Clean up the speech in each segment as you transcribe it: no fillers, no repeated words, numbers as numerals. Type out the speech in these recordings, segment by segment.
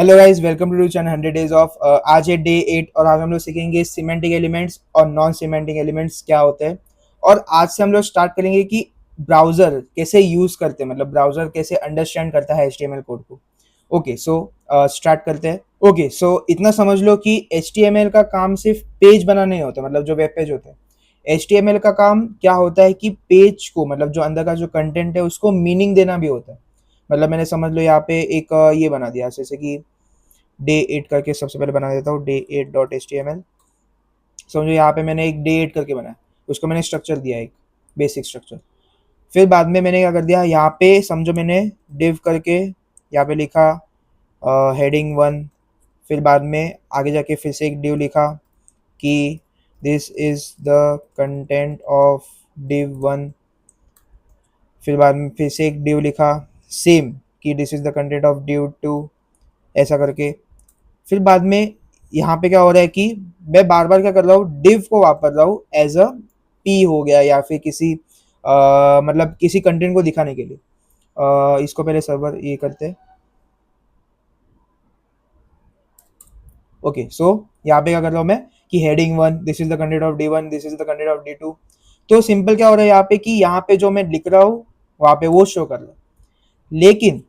Hello guys, welcome to channel 100 days of. आज है day 8 और आज हम लोग सीखेंगे सीमेंटिक एलिमेंट्स और नॉन सीमेंटिक एलिमेंट्स क्या होते हैं। और आज से हम लोग स्टार्ट करेंगे कि ब्राउज़र कैसे यूज़ करते हैं, मतलब ब्राउज़र कैसे अंडरस्टैंड करता है HTML कोड को। ओके सो स्टार्ट करते हैं। ओके सो इतना समझ लो कि HTML का काम सिर्फ पेज बनाना नहीं होता, मतलब जो वेब पेज होते हैं। HTML का काम क्या होता है कि पेज को, मतलब जो अंदर का जो कंटेंट है उसको मीनिंग देना भी होता है। मतलब मैंने समझ लो यहाँ पे एक ये बना दिया, जैसे कि डे 8 करके सबसे पहले बना देता हूँ, day 8 dot H T M L. समझो यहाँ पे मैंने एक डे 8 करके बनाया, उसको मैंने स्ट्रक्चर दिया, एक बेसिक स्ट्रक्चर। फिर बाद में मैंने क्या कर दिया, यहाँ पे समझो मैंने डिव करके यहाँ पे लिखा हेडिंग 1। फिर बाद में आगे जाके फिर से एक डिव लिखा कि this is the content of div 1। फिर बाद में फिर से एक डिव लिखा सेम कि this is the content of div 2, ऐसा करके। फिर बाद में यहाँ पे क्या हो रहा है कि मैं बार बार क्या कर रहा हूँ, डिव को वापर रहा हूँ एज अ पी हो गया, या फिर किसी मतलब किसी कंटेंट को दिखाने के लिए। इसको पहले सर्वर ये करते हैं। ओके सो यहाँ पे क्या कर रहा हूँ मैं कि heading 1, this is the content of D1, this is the content of D2। तो सिंपल क्या हो रहा है यहाँ पे कि यहाँ पे जो मैं लिख रहा हूँ वहाँ पे वो शो कर रहा है। लेकिन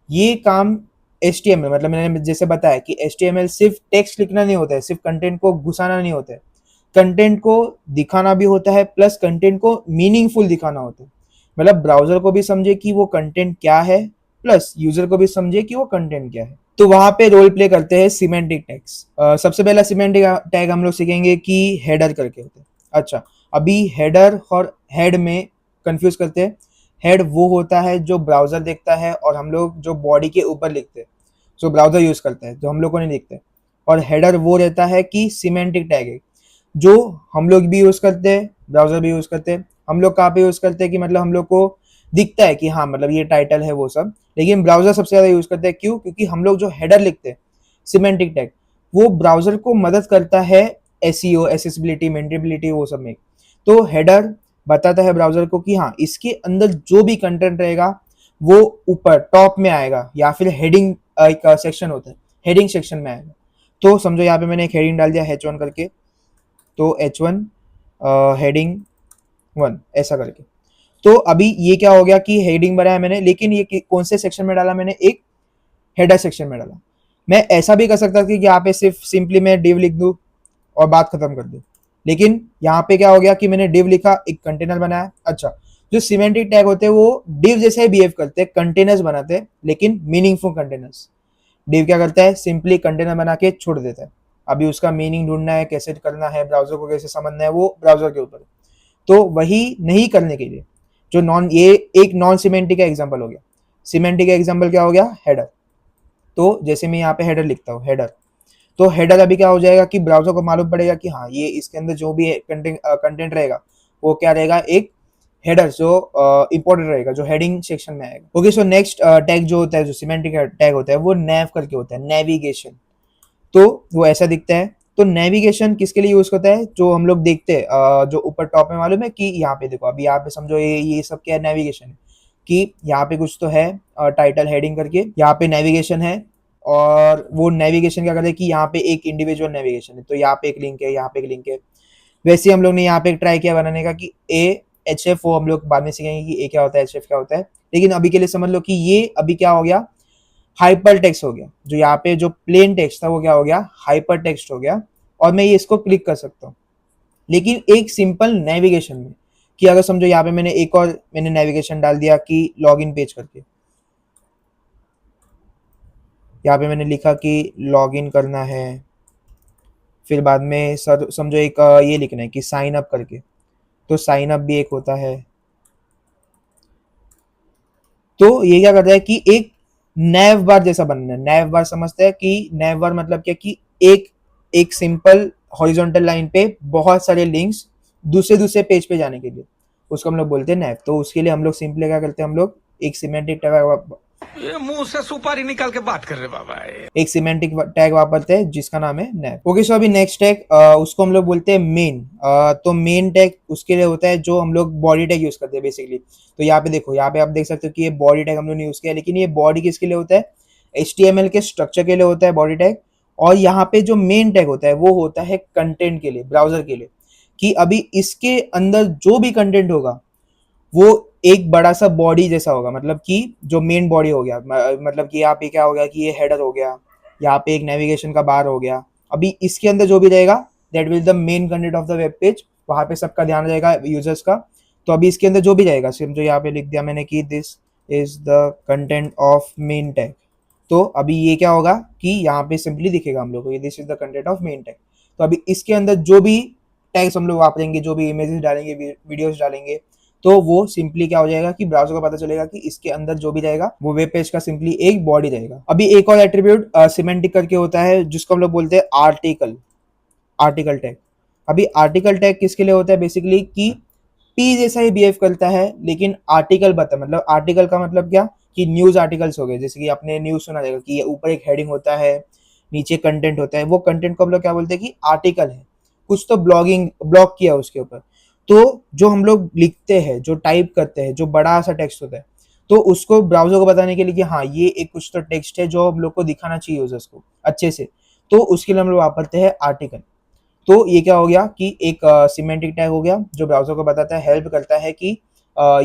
ये काम HTML, मतलब मैंने जैसे बताया कि HTML सिर्फ टेक्स्ट लिखना नहीं होता है, सिर्फ कंटेंट को घुसाना नहीं होता है, कंटेंट को दिखाना भी होता है, प्लस कंटेंट को मीनिंगफुल दिखाना होता है। मतलब ब्राउजर को भी समझे कि वो कंटेंट क्या है, प्लस यूजर को भी समझे कि वो कंटेंट क्या है। तो वहां पे रोल प्ले करते हैं सिमेंटिक टैग्स। सबसे पहला सिमेंटिक टैग हम लोग सीखेंगे कि हेडर करके होते हैं। अच्छा, अभी हेडर और हेड में कंफ्यूज करते हैं। हेड वो होता है जो ब्राउजर देखता है और हम लोग जो बॉडी के ऊपर लिखते हैं, जो ब्राउजर यूज करता है, जो हम लोग को नहीं लिखते। और हेडर वो रहता है कि सीमेंटिक टैग है जो हम लोग भी यूज करते हैं, ब्राउजर भी यूज करते हैं। हम लोग कहाँ पे यूज करते हैं कि मतलब हम लोग को दिखता है कि हाँ मतलब ये टाइटल है वो सब, लेकिन ब्राउजर सबसे ज्यादा यूज करते हैं। क्यों? क्योंकि हम लोग जो हेडर लिखते हैं सिमेंटिक टैग, वो ब्राउजर को मदद करता है एसईओ, एसेसिबिलिटी, मेंटेनेबिलिटी, वो सब में। तो हेडर बताता है ब्राउजर को कि हाँ इसके अंदर जो भी कंटेंट रहेगा वो ऊपर टॉप में आएगा, या फिर हेडिंग एक सेक्शन होता है, हेडिंग सेक्शन में आएगा। तो समझो यहाँ पे मैंने एक हेडिंग डाल दिया H1 करके, तो H1 हेडिंग 1 ऐसा करके। तो अभी ये क्या हो गया कि हेडिंग बनाया मैंने, लेकिन ये कौन से सेक्शन में डाला मैंने, एक हेडर सेक्शन में डाला। मैं ऐसा भी कर सकता था कि यहाँ पे सिर्फ सिंपली मैं डिव लिख दूँ और बात खत्म कर दूँ, लेकिन यहाँ पे क्या हो गया कि मैंने डिव लिखा, एक कंटेनर बनाया। अच्छा, जो सिमेंटिक टैग होते हैं वो डिव जैसे ही बिहेव करते हैं, कंटेनर्स बनाते हैं, लेकिन मीनिंगफुल कंटेनर्स। डिव क्या करता है, सिंपली कंटेनर बना के छोड़ देता है। अभी उसका मीनिंग ढूंढना है, कैसे करना है, ब्राउजर को कैसे समझना है, वो ब्राउजर के ऊपर है। तो वही नहीं करने के लिए जो नॉन, ये एक नॉन सीमेंटिक का एग्जांपल हो गया। सीमेंटिक का एग्जांपल क्या हो गया, हेडर। तो जैसे मैं यहाँ पे हेडर लिखता हूँ, हेडर, तो हेडर अभी क्या हो जाएगा कि ब्राउजर को मालूम पड़ेगा कि हाँ ये इसके अंदर जो भी कंटेंट रहेगा वो क्या रहेगा, एक हेडर जो इंपॉर्टेंट रहेगा, जो हेडिंग सेक्शन में आएगा। ओके सो नेक्स्ट टैग जो होता है, जो सिमेंटिक टैग होता है, वो नैव करके होता है, नेविगेशन। तो वो ऐसा दिखता है। तो नेविगेशन किसके लिए यूज होता है, जो हम लोग देखते हैं जो ऊपर टॉप में मालूम है कि यहाँ पे देखो, अभी यहाँ पे समझो ये सब क्या है, नेविगेशन है। कि यहाँ पे कुछ तो है टाइटल हेडिंग करके, यहाँ पे नेविगेशन है। और वो नेविगेशन क्या करता है कि यहाँ पे एक इंडिविजुअल नेविगेशन है, तो यहाँ पे एक लिंक है, यहाँ पे एक लिंक है। वैसे हम लोग ने यहाँ पे एक ट्राई किया बनाने का कि AHF, वो हम लोग बाद में सीखेंगे कि ए क्या होता है, HF क्या होता है। लेकिन अभी के लिए समझ लो कि ये अभी क्या हो गया, हाइपर टेक्स्ट हो गया। जो यहाँ पे जो प्लेन टेक्स्ट था वो क्या हो गया, हाइपर टेक्स्ट हो गया। और मैं ये इसको क्लिक कर सकता हूँ, लेकिन एक सिंपल नेविगेशन में। कि अगर समझो यहाँ पे मैंने एक और मैंने नेविगेशन डाल दिया कि लॉगिन पेज करके, यहाँ पे मैंने लिखा कि लॉगिन करना है। फिर बाद में सर समझो एक ये लिखना है कि साइन अप करके, तो साइन अप भी एक होता है। तो ये क्या करता है कि एक नैव बार जैसा बनना है। नैव बार समझते हैं कि नैव बार मतलब क्या कि एक एक सिंपल हॉरिजॉन्टल लाइन पे बहुत सारे लिंक्स दूसरे दूसरे पेज पे जाने के लिए, उसको हम लोग बोलते हैं नैव। तो उसके लिए हम लोग सिंपली क्या करते हैं, हम लोग एक सिमेंटिक टैग, ये मुंह से सुपारी निकाल के बात कर रहे बाबा। एक सिमेंटिक टैग वापरते हैं जिसका नाम है नैव। ओके सो अभी नेक्स्ट टैग, उसको हम लोग बोलते हैं मेन। तो मेन टैग उसके लिए होता है जो हम लोग बॉडी टैग यूज करते हैं बेसिकली। तो यहाँ पे देखो, यहाँ पे आप देख सकते हो कि ये बॉडी टैग हम लोग ने यूज किया, लेकिन ये बॉडी किसके लिए होता है, HTML के स्ट्रक्चर के लिए होता है बॉडी टैग, और यहाँ पे जो मेन टैग होता है वो होता है कंटेंट के लिए, ब्राउजर के लिए, कि अभी इसके अंदर जो भी कंटेंट होगा वो एक बड़ा सा बॉडी जैसा होगा, मतलब कि जो मेन बॉडी हो गया, मतलब कि यहाँ पे क्या हो गया कि ये हेडर हो गया, यहाँ पे एक नेविगेशन का बार हो गया, अभी इसके अंदर जो भी रहेगा that will the main content of the web page, वहां पे सबका ध्यान रहेगा यूजर्स का। तो अभी इसके अंदर जो भी रहेगा, समझो यहाँ पे लिख दिया मैंने कि this is the content of main tag, तो अभी ये क्या होगा कि यहाँ पे सिंपली दिखेगा हम लोग को this is the content of main tag. तो अभी इसके अंदर जो भी टैग्स हम लोग वापरेंगे, जो भी इमेजेस डालेंगे, वीडियोस डालेंगे, तो वो सिंपली क्या हो जाएगा कि ब्राउजर को पता चलेगा कि इसके अंदर जो भी रहेगा वो वेब पेज का सिंपली एक बॉडी रहेगा। अभी एक और एट्रीब्यूट सिमेंटिक करके होता है जिसको हम लोग बोलते हैं आर्टिकल टैग। अभी आर्टिकल टैग किसके लिए होता है बेसिकली कि पी जैसा ही बिहेव करता है लेकिन आर्टिकल बता, मतलब आर्टिकल का मतलब क्या कि न्यूज आर्टिकल्स हो गए, जैसे कि आपने न्यूज सुना जाएगा कि ऊपर एक हेडिंग होता है, नीचे कंटेंट होता है, वो कंटेंट को हम लोग क्या बोलते हैं कि आर्टिकल है, कुछ तो ब्लॉग किया उसके ऊपर। तो जो हम लोग लिखते हैं, जो टाइप करते हैं, जो बड़ा सा टेक्स्ट होता है, तो उसको ब्राउजर को बताने के लिए कि हाँ ये एक कुछ तो टेक्स्ट है जो हम लोग को दिखाना चाहिए यूजर्स को अच्छे से, तो उसके लिए हम लोग वापरते हैं आर्टिकल। तो ये क्या हो गया कि एक सिमेंटिक टैग हो गया जो ब्राउजर को बताता है, हेल्प करता है कि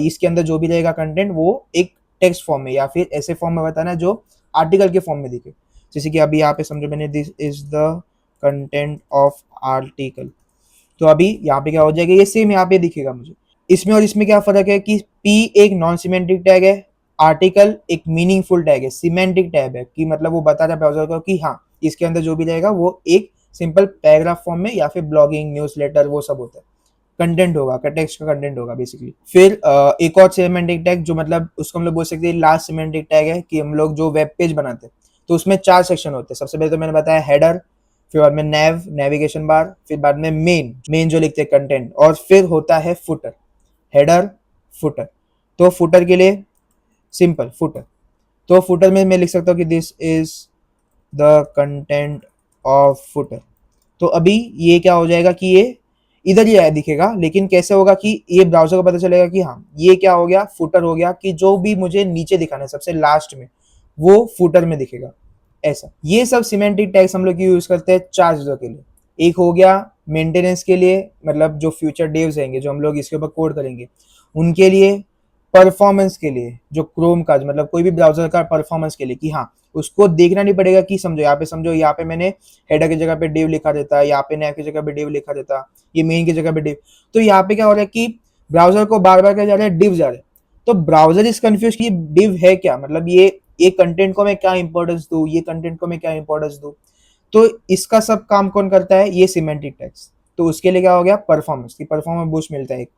इसके अंदर जो भी रहेगा कंटेंट वो एक टेक्स्ट फॉर्म में या फिर ऐसे फॉर्म में बताना है जो आर्टिकल के फॉर्म में दिखे। जैसे कि अभी यहाँ पे समझो मैंने this is the content of article, तो अभी यहाँ पे क्या हो जाएगा, ये सेम यहाँ पे दिखेगा मुझे। इसमें और इसमें क्या फर्क है कि पी एक नॉन सिमेंटिक टैग है, आर्टिकल एक मीनिंगफुल टैग है, सिमेंटिक टैग है कि मतलब वो बता रहा है ब्राउजर को कि हाँ इसके अंदर जो भी रहेगा वो एक सिंपल पैराग्राफ फॉर्म में या फिर ब्लॉगिंग, न्यूज़लेटर, वो सब होता है, कंटेंट होगा, टेक्स्ट का कंटेंट होगा बेसिकली। फिर एक और सिमेंटिक टैग जो मतलब उसको हम लोग बोल सकते हैं लास्ट सिमेंटिक टैग है, कि हम लोग जो वेब पेज बनाते हैं तो उसमें 4 सेक्शन होते हैं। सबसे पहले तो मैंने बताया हेडर, फिर बाद में नेविगेशन बार, फिर बाद में मेन जो लिखते हैं कंटेंट, और फिर होता है फुटर, हेडर फुटर। तो फुटर के लिए सिंपल फुटर, तो फुटर में मैं लिख सकता हूँ कि this is the content of footer. तो अभी ये क्या हो जाएगा कि ये इधर ही दिखेगा, लेकिन कैसे होगा कि ये ब्राउजर को पता चलेगा कि हाँ ये क्या हो गया, फुटर हो गया, कि जो भी मुझे नीचे दिखाना है सबसे लास्ट में वो फुटर में दिखेगा ऐसा। ये सब सिमेंटिक टैग्स हम लोग यूज करते हैं 4 चीजों के लिए। एक हो गया मेंटेनेंस के लिए, मतलब जो फ्यूचर डेव्स रहेंगे जो हम लोग इसके ऊपर कोड करेंगे उनके लिए, परफॉर्मेंस के लिए जो क्रोम का मतलब कोई भी ब्राउजर का परफॉर्मेंस के लिए कि हाँ उसको देखना नहीं पड़ेगा कि समझो यहाँ पे मैंने हेडर की जगह पे डिव लिखा देता, यहाँ पे नैव की जगह पे डिव लिखा देता, ये मेन की जगह पे डिव, तो यहाँ पे क्या हो रहा है कि ब्राउजर को बार बार क्या जा रहा है, डिव जा रहा है, तो ब्राउजर इज कंफ्यूज कि डिव है क्या, मतलब ये कंटेंट को मैं क्या इंपॉर्टेंस दूं, ये कंटेंट को मैं क्या इंपॉर्टेंस दूं। तो इसका सब काम कौन करता है, ये सिमेंटिक टैग्स। तो उसके लिए क्या हो गया, परफॉर्मेंस की परफॉर्मेंस बूस्ट मिलता है एक।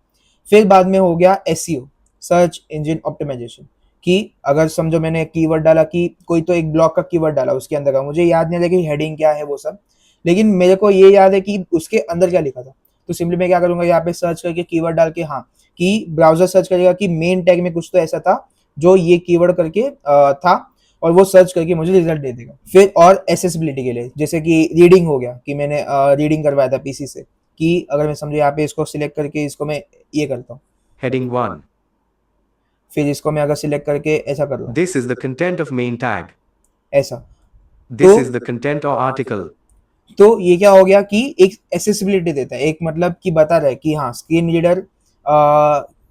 फिर बाद में हो गया एसईओ, सर्च इंजन ऑप्टिमाइजेशन, कि अगर समझो मैंने कीवर्ड डाला कि कोई तो एक ब्लॉक का कीवर्ड डाला उसके अंदर का, मुझे याद नहीं है कि हेडिंग क्या है वो सब, लेकिन मेरे को ये याद है कि उसके अंदर क्या लिखा था। तो सिंपली मैं क्या करूंगा, यहाँ पे सर्च करके कीवर्ड डाल के, हाँ कि ब्राउजर सर्च करेगा कि मेन टैग में कुछ तो ऐसा था जो ये कीवर्ड करके था, और वो सर्च करके मुझे रिजल्ट दे देगा। फिर और एसेसिबिलिटी के लिए जैसे कि रीडिंग हो गया, कि मैंने रीडिंग करवाया था पीसी से, कि अगर मैं समझो यहाँ पे इसको सिलेक्ट करके इसको मैं ये करता हूँ, Heading 1. फिर इसको मैं अगर सिलेक्ट करके ऐसा कर लूँ, This is the content of main tag. ऐसा, This तो is the content or article. तो ये क्या हो गया कि एक एसेसिबिलिटी देता है, एक मतलब कि बता रहा है कि हाँ स्क्रीन रीडर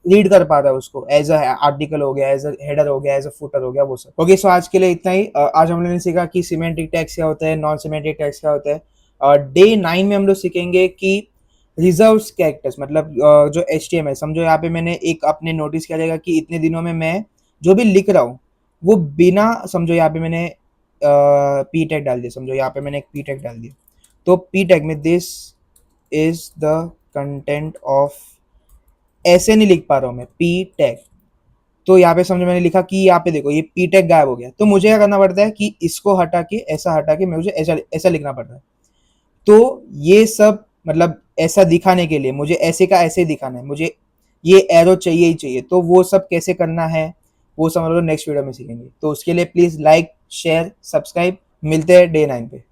रीड कर पा रहा है उसको, एज अ आर्टिकल हो गया, एज अ हेडर हो गया, एज अ फुटर हो गया, वो सब। ओके, सो आज के लिए इतना ही। आज हम लोगों ने सीखा कि सिमेंटिक टैग्स क्या होता है, नॉन सिमेंटिक टैग्स क्या होता है। डे 9 में हम लोग सीखेंगे कि रिजर्व कैरेक्टर्स, मतलब जो HTML, समझो यहाँ पे मैंने एक अपने नोटिस किया जाएगा कि इतने दिनों में मैं जो भी लिख रहा हूँ वो बिना, समझो यहाँ पे मैंने पी टैग डाल दिया, समझो यहाँ पे मैंने एक पी टैग डाल दिया, तो पी टैग में this is the content of, ऐसे नहीं लिख पा रहा हूँ मैं, पी टैग, तो यहाँ पे समझो मैंने लिखा कि यहाँ पे देखो ये पी टैग गायब हो गया, तो मुझे क्या करना पड़ता है कि इसको हटा के ऐसा हटा के मुझे ऐसा ऐसा लिखना पड़ रहा है। तो ये सब मतलब ऐसा दिखाने के लिए मुझे ऐसे का ऐसे दिखाना है, मुझे ये एरो चाहिए ही चाहिए, तो वो सब कैसे करना है वो सब हम लोग नेक्स्ट वीडियो में सीखेंगे। तो उसके लिए प्लीज लाइक, शेयर, सब्सक्राइब। मिलते हैं डे 9 पे।